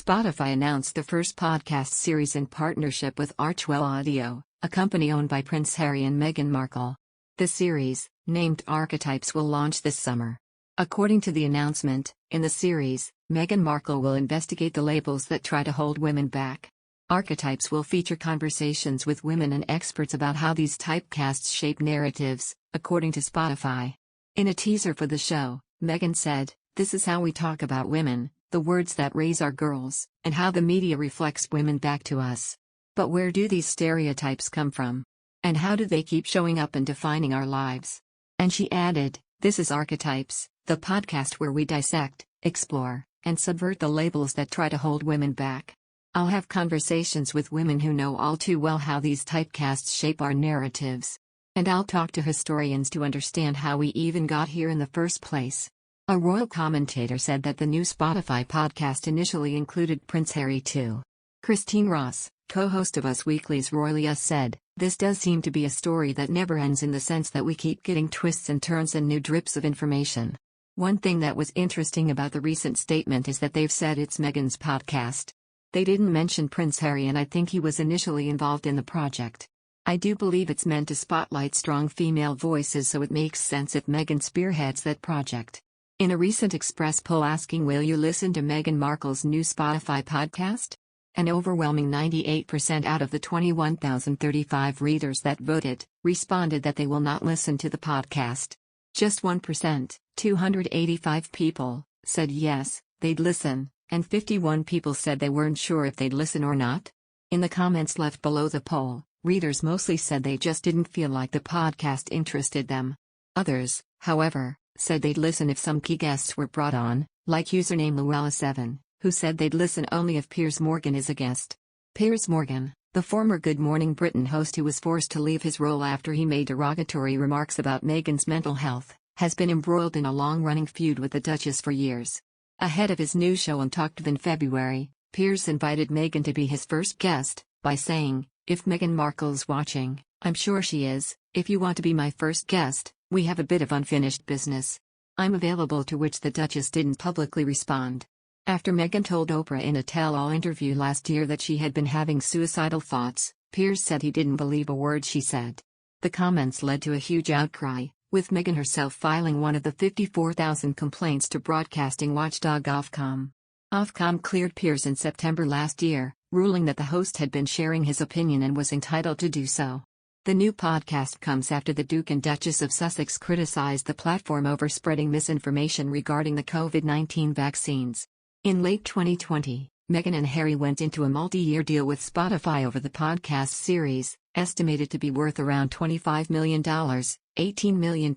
Spotify announced the first podcast series in partnership with Archwell Audio, a company owned by Prince Harry and Meghan Markle. The series, named Archetypes, will launch this summer. According to the announcement, in the series, Meghan Markle will investigate the labels that try to hold women back. Archetypes will feature conversations with women and experts about how these typecasts shape narratives, according to Spotify. In a teaser for the show, Meghan said, "This is how we talk about women, the words that raise our girls, and how the media reflects women back to us. But where do these stereotypes come from? And how do they keep showing up and defining our lives?" And she added, "This is Archetypes, the podcast where we dissect, explore, and subvert the labels that try to hold women back. I'll have conversations with women who know all too well how these typecasts shape our narratives. And I'll talk to historians to understand how we even got here in the first place." A royal commentator said that the new Spotify podcast initially included Prince Harry too. Christine Ross, co-host of Us Weekly's Royally Us, said, "This does seem to be a story that never ends in the sense that we keep getting twists and turns and new drips of information. One thing that was interesting about the recent statement is that they've said it's Meghan's podcast. They didn't mention Prince Harry, and I think he was initially involved in the project. I do believe it's meant to spotlight strong female voices, so it makes sense if Meghan spearheads that project." In a recent Express poll asking will you listen to Meghan Markle's new Spotify podcast? An overwhelming 98% out of the 21,035 readers that voted, responded that they will not listen to the podcast. Just 1%, 285 people, said yes, they'd listen, and 51 people said they weren't sure if they'd listen or not. In the comments left below the poll, readers mostly said they just didn't feel like the podcast interested them. Others, however, said they'd listen if some key guests were brought on, like username Luella7, who said they'd listen only if Piers Morgan is a guest. Piers Morgan, the former Good Morning Britain host who was forced to leave his role after he made derogatory remarks about Meghan's mental health, has been embroiled in a long-running feud with the Duchess for years. Ahead of his new show Untucked in February, Piers invited Meghan to be his first guest, by saying, "If Meghan Markle's watching, I'm sure she is, if you want to be my first guest, we have a bit of unfinished business. I'm available," to which the Duchess didn't publicly respond. After Meghan told Oprah in a tell-all interview last year that she had been having suicidal thoughts, Piers said he didn't believe a word she said. The comments led to a huge outcry, with Meghan herself filing one of the 54,000 complaints to broadcasting watchdog Ofcom. Ofcom cleared Piers in September last year, ruling that the host had been sharing his opinion and was entitled to do so. The new podcast comes after the Duke and Duchess of Sussex criticized the platform over spreading misinformation regarding the COVID-19 vaccines. In late 2020, Meghan and Harry went into a multi-year deal with Spotify over the podcast series, estimated to be worth around $25 million, £18 million.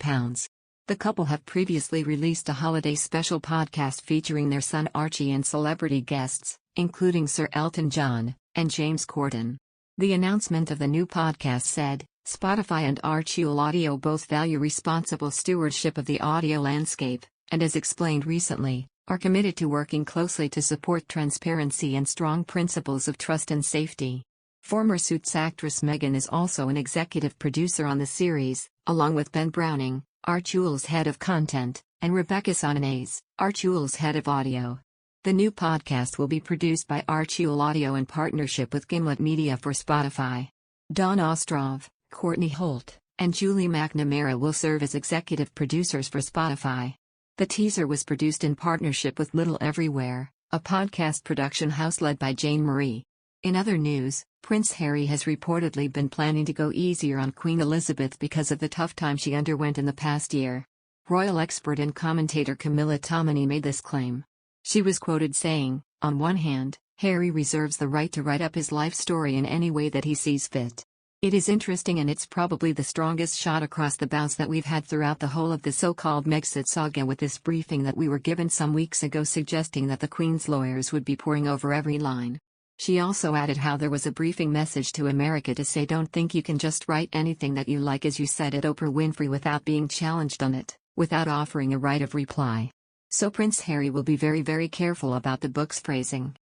The couple have previously released a holiday special podcast featuring their son Archie and celebrity guests, including Sir Elton John and James Corden. The announcement of the new podcast said, "Spotify and Archwell Audio both value responsible stewardship of the audio landscape, and as explained recently, are committed to working closely to support transparency and strong principles of trust and safety." Former Suits actress Meghan is also an executive producer on the series, along with Ben Browning, Archwell's head of content, and Rebecca Sonanez, Archwell's head of audio. The new podcast will be produced by Archwell Audio in partnership with Gimlet Media for Spotify. Dawn Ostrov, Courtney Holt, and Julie McNamara will serve as executive producers for Spotify. The teaser was produced in partnership with Little Everywhere, a podcast production house led by Jane Marie. In other news, Prince Harry has reportedly been planning to go easier on Queen Elizabeth because of the tough time she underwent in the past year. Royal expert and commentator Camilla Tominey made this claim. She was quoted saying, "On one hand, Harry reserves the right to write up his life story in any way that he sees fit. It is interesting, and it's probably the strongest shot across the bows that we've had throughout the whole of the so-called Megxit saga, with this briefing that we were given some weeks ago suggesting that the Queen's lawyers would be poring over every line." She also added how there was a briefing message to America to say don't think you can just write anything that you like, as you said at Oprah Winfrey, without being challenged on it, without offering a right of reply. So Prince Harry will be very, very careful about the book's phrasing.